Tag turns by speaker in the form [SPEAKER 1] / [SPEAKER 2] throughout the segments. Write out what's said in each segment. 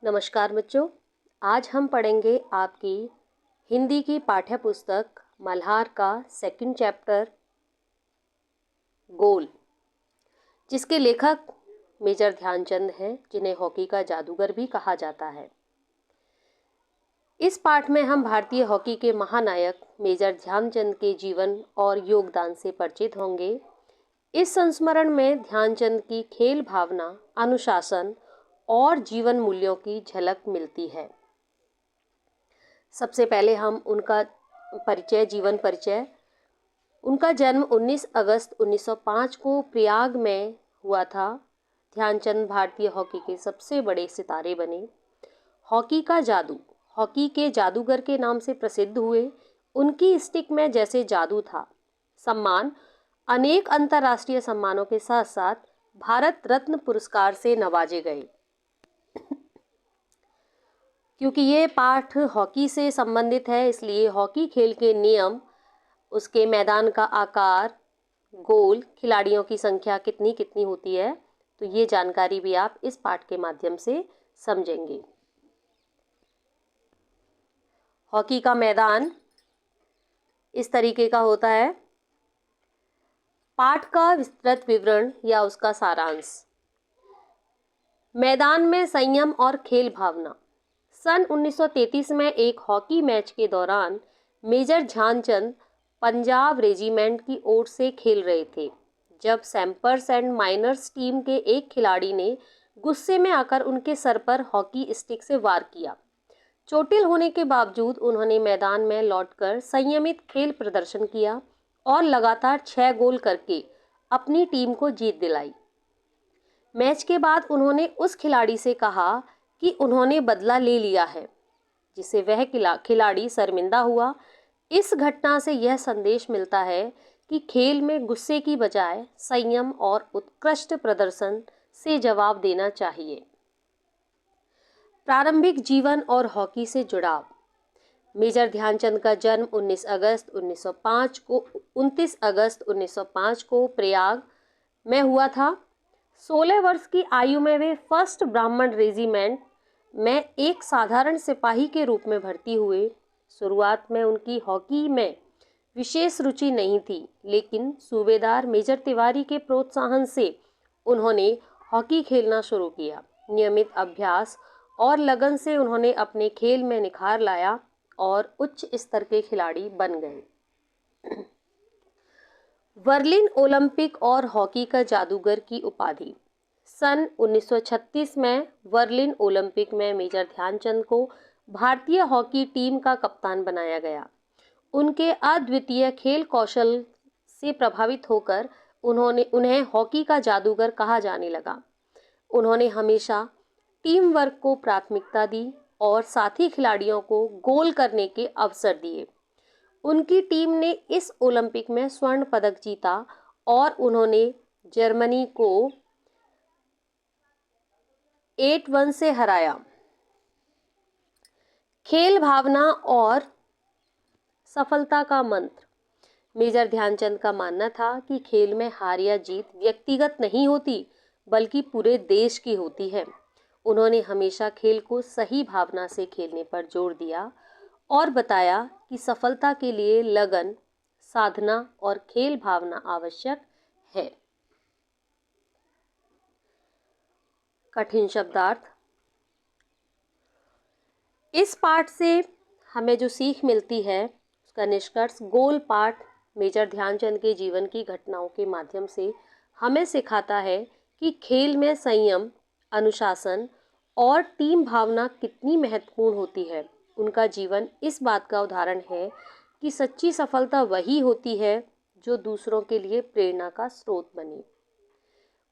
[SPEAKER 1] नमस्कार बच्चों। आज हम पढ़ेंगे आपकी हिंदी की पाठ्य पुस्तक मल्हार का सेकंड चैप्टर गोल, जिसके लेखक मेजर ध्यानचंद हैं, जिन्हें हॉकी का जादूगर भी कहा जाता है। इस पाठ में हम भारतीय हॉकी के महानायक मेजर ध्यानचंद के जीवन और योगदान से परिचित होंगे। इस संस्मरण में ध्यानचंद की खेल भावना, अनुशासन और जीवन मूल्यों की झलक मिलती है। सबसे पहले हम उनका जीवन परिचय। उनका जन्म 19 अगस्त 1905 को प्रयाग में हुआ था। ध्यानचंद भारतीय हॉकी के सबसे बड़े सितारे बने। हॉकी का जादू, हॉकी के जादूगर के नाम से प्रसिद्ध हुए। उनकी स्टिक में जैसे जादू था। सम्मान, अनेक अंतर्राष्ट्रीय सम्मानों के साथ साथ भारत रत्न पुरस्कार से नवाजे गए। क्योंकि ये पाठ हॉकी से संबंधित है, इसलिए हॉकी खेल के नियम, उसके मैदान का आकार, गोल, खिलाड़ियों की संख्या कितनी कितनी होती है, तो ये जानकारी भी आप इस पाठ के माध्यम से समझेंगे। हॉकी का मैदान इस तरीके का होता है। पाठ का विस्तृत विवरण या उसका सारांश। मैदान में संयम और खेल भावना। सन 1933 में एक हॉकी मैच के दौरान मेजर ध्यानचंद पंजाब रेजिमेंट की ओर से खेल रहे थे, जब सैम्पर्स एंड माइनर्स टीम के एक खिलाड़ी ने गुस्से में आकर उनके सर पर हॉकी स्टिक से वार किया। चोटिल होने के बावजूद उन्होंने मैदान में लौटकर संयमित खेल प्रदर्शन किया और लगातार 6 गोल करके अपनी टीम को जीत दिलाई। मैच के बाद उन्होंने उस खिलाड़ी से कहा कि उन्होंने बदला ले लिया है, जिससे वह खिलाड़ी शर्मिंदा हुआ। इस घटना से यह संदेश मिलता है कि खेल में गुस्से की बजाय संयम और उत्कृष्ट प्रदर्शन से जवाब देना चाहिए। प्रारंभिक जीवन और हॉकी से जुड़ाव। मेजर ध्यानचंद का जन्म 29 अगस्त 1905 को प्रयाग में हुआ था। 16 वर्ष की आयु में वे फर्स्ट ब्राह्मण रेजिमेंट में एक साधारण सिपाही के रूप में भर्ती हुए। शुरुआत में उनकी हॉकी में विशेष रुचि नहीं थी, लेकिन सूबेदार मेजर तिवारी के प्रोत्साहन से उन्होंने हॉकी खेलना शुरू किया। नियमित अभ्यास और लगन से उन्होंने अपने खेल में निखार लाया और उच्च स्तर के खिलाड़ी बन गए। बर्लिन ओलंपिक और हॉकी का जादूगर की उपाधि। सन 1936 में बर्लिन ओलंपिक में मेजर ध्यानचंद को भारतीय हॉकी टीम का कप्तान बनाया गया। उनके अद्वितीय खेल कौशल से प्रभावित होकर उन्हें हॉकी का जादूगर कहा जाने लगा। उन्होंने हमेशा टीम वर्क को प्राथमिकता दी और साथी खिलाड़ियों को गोल करने के अवसर दिए। उनकी टीम ने इस ओलंपिक में स्वर्ण पदक जीता और उन्होंने जर्मनी को 8-1 से हराया। खेल भावना और सफलता का मंत्र। मेजर ध्यानचंद का मानना था कि खेल में हार या जीत व्यक्तिगत नहीं होती, बल्कि पूरे देश की होती है। उन्होंने हमेशा खेल को सही भावना से खेलने पर जोर दिया और बताया कि सफलता के लिए लगन, साधना और खेल भावना आवश्यक है। कठिन शब्दार्थ। इस पाठ से हमें जो सीख मिलती है, उसका निष्कर्ष। गोल पाठ मेजर ध्यानचंद के जीवन की घटनाओं के माध्यम से हमें सिखाता है कि खेल में संयम, अनुशासन और टीम भावना कितनी महत्वपूर्ण होती है। उनका जीवन इस बात का उदाहरण है कि सच्ची सफलता वही होती है जो दूसरों के लिए प्रेरणा का स्रोत बने।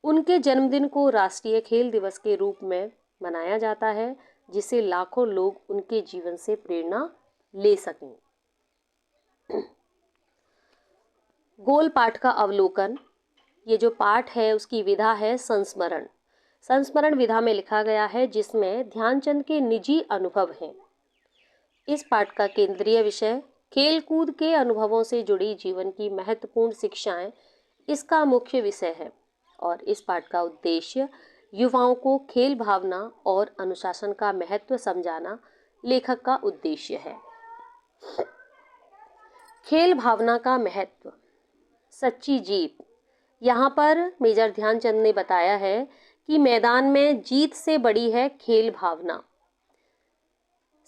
[SPEAKER 1] उनके जन्मदिन को राष्ट्रीय खेल दिवस के रूप में मनाया जाता है, जिससे लाखों लोग उनके जीवन से प्रेरणा ले सकें। गोल पाठ का अवलोकन। ये जो पाठ है उसकी विधा है संस्मरण। संस्मरण विधा में लिखा गया है, जिसमें ध्यानचंद के निजी अनुभव हैं। इस पाठ का केंद्रीय विषय खेलकूद के अनुभवों से जुड़ी जीवन की महत्वपूर्ण शिक्षाएं इसका मुख्य विषय है और इस पाठ का उद्देश्य युवाओं को खेल भावना और अनुशासन का महत्व समझाना लेखक का उद्देश्य है। खेल भावना का महत्व, सच्ची जीत। यहाँ पर मेजर ध्यानचंद ने बताया है कि मैदान में जीत से बड़ी है खेल भावना।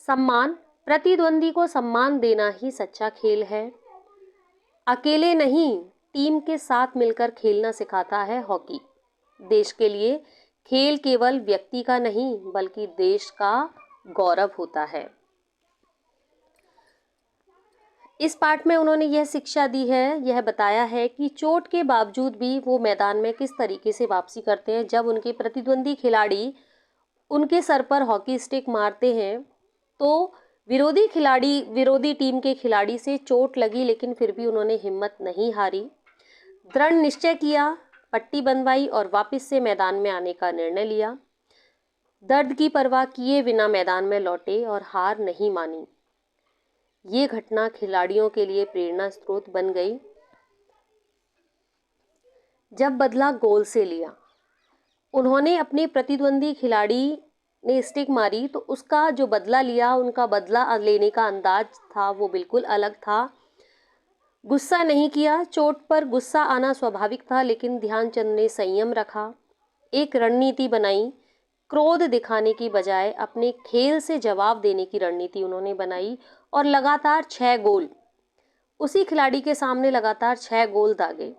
[SPEAKER 1] सम्मान, प्रतिद्वंदी को सम्मान देना ही सच्चा खेल है। अकेले नहीं, टीम के साथ मिलकर खेलना सिखाता है हॉकी। देश के लिए खेल केवल व्यक्ति का नहीं बल्कि देश का गौरव होता है। इस पाठ में उन्होंने यह शिक्षा दी है, यह बताया है कि चोट के बावजूद भी वो मैदान में किस तरीके से वापसी करते हैं। जब उनके प्रतिद्वंदी खिलाड़ी उनके सर पर हॉकी स्टिक मारते हैं तो विरोधी टीम के खिलाड़ी से चोट लगी, लेकिन फिर भी उन्होंने हिम्मत नहीं हारी, दृढ़ निश्चय किया, पट्टी बंधवाई और वापस से मैदान में आने का निर्णय लिया। दर्द की परवाह किए बिना मैदान में लौटे और हार नहीं मानी। ये घटना खिलाड़ियों के लिए प्रेरणा स्रोत बन गई। जब बदला गोल से लिया, उन्होंने अपने प्रतिद्वंदी खिलाड़ी ने स्टिक मारी तो उसका जो बदला लिया, उनका बदला लेने का अंदाज था वो बिल्कुल अलग था। गुस्सा नहीं किया, चोट पर गुस्सा आना स्वाभाविक था, लेकिन ध्यानचंद ने संयम रखा, एक रणनीति बनाई। क्रोध दिखाने की बजाय अपने खेल से जवाब देने की रणनीति उन्होंने बनाई और लगातार 6 गोल, उसी खिलाड़ी के सामने लगातार 6 गोल दागे।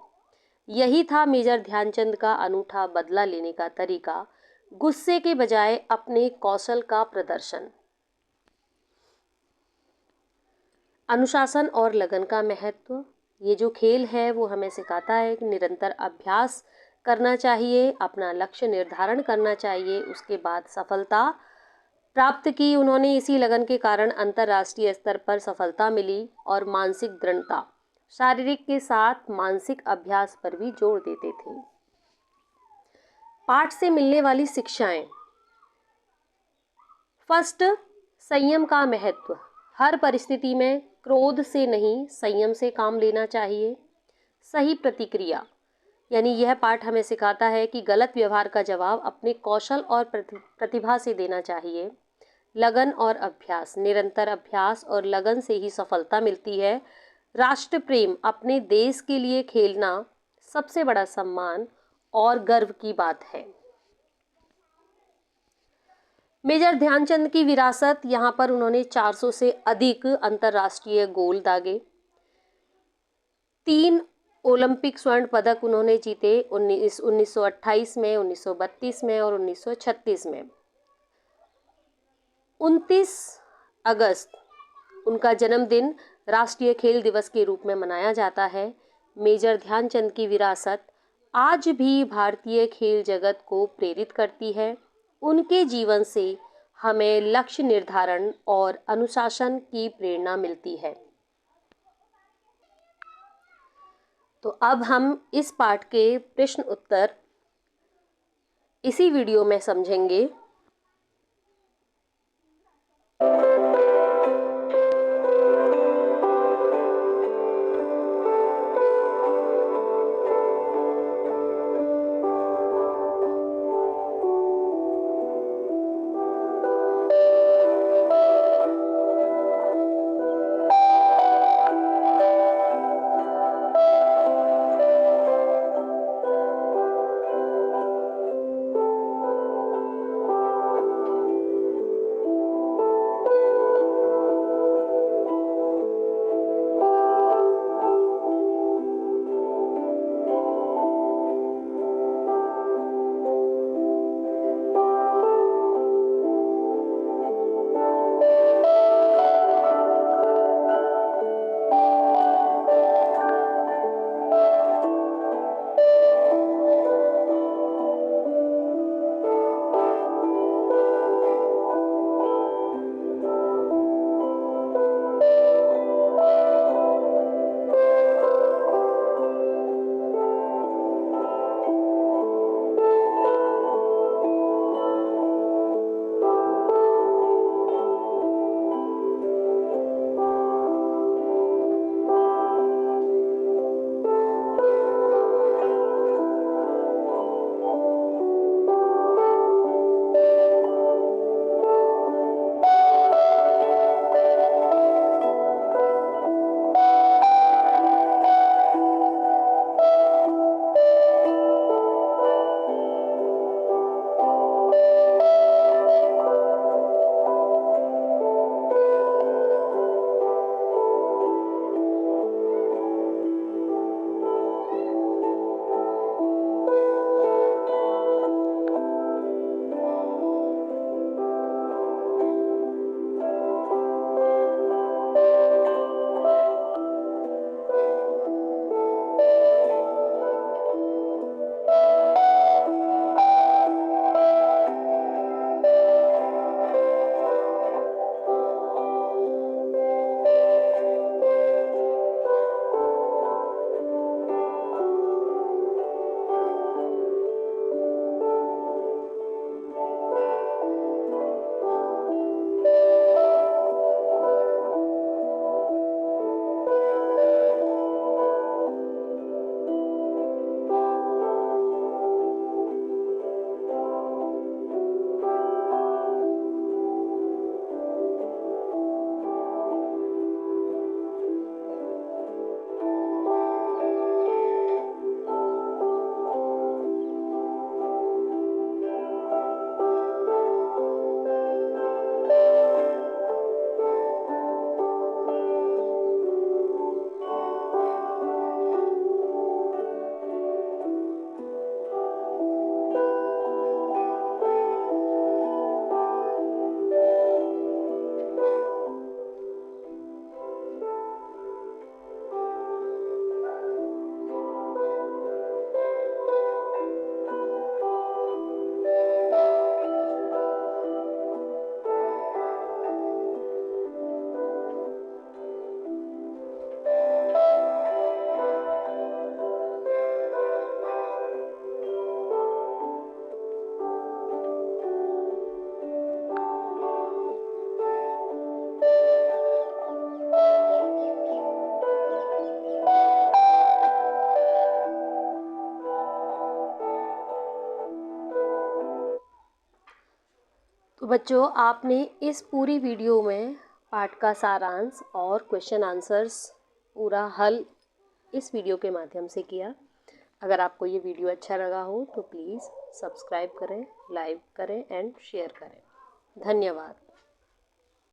[SPEAKER 1] यही था मेजर ध्यानचंद का अनूठा बदला लेने का तरीका, गुस्से के बजाय अपने कौशल का प्रदर्शन। अनुशासन और लगन का महत्व, ये जो खेल है वो हमें सिखाता है कि निरंतर अभ्यास करना चाहिए, अपना लक्ष्य निर्धारण करना चाहिए, उसके बाद सफलता प्राप्त की उन्होंने। इसी लगन के कारण अंतर्राष्ट्रीय स्तर पर सफलता मिली और मानसिक दृढ़ता, शारीरिक के साथ मानसिक अभ्यास पर भी जोर देते थे। पाठ से मिलने वाली शिक्षाएं, फर्स्ट, संयम का महत्व। हर परिस्थिति में क्रोध से नहीं, संयम से काम लेना चाहिए। सही प्रतिक्रिया, यानी यह पाठ हमें सिखाता है कि गलत व्यवहार का जवाब अपने कौशल और प्रतिभा से देना चाहिए। लगन और अभ्यास, निरंतर अभ्यास और लगन से ही सफलता मिलती है। राष्ट्र प्रेम, अपने देश के लिए खेलना सबसे बड़ा सम्मान और गर्व की बात है। मेजर ध्यानचंद की विरासत, यहाँ पर उन्होंने 400 से अधिक अंतर्राष्ट्रीय गोल दागे, 3 ओलंपिक स्वर्ण पदक उन्होंने जीते 1928 में, 1932 में और 1936 में। 29 अगस्त उनका जन्मदिन राष्ट्रीय खेल दिवस के रूप में मनाया जाता है। मेजर ध्यानचंद की विरासत आज भी भारतीय खेल जगत को प्रेरित करती है। उनके जीवन से हमें लक्ष्य निर्धारण और अनुशासन की प्रेरणा मिलती है। तो अब हम इस पाठ के प्रश्न उत्तर इसी वीडियो में समझेंगे। बच्चों, आपने इस पूरी वीडियो में पाठ का सारांश और क्वेश्चन आंसर्स पूरा हल इस वीडियो के माध्यम से किया। अगर आपको ये वीडियो अच्छा लगा हो तो प्लीज़ सब्सक्राइब करें, लाइक करें एंड शेयर करें। धन्यवाद।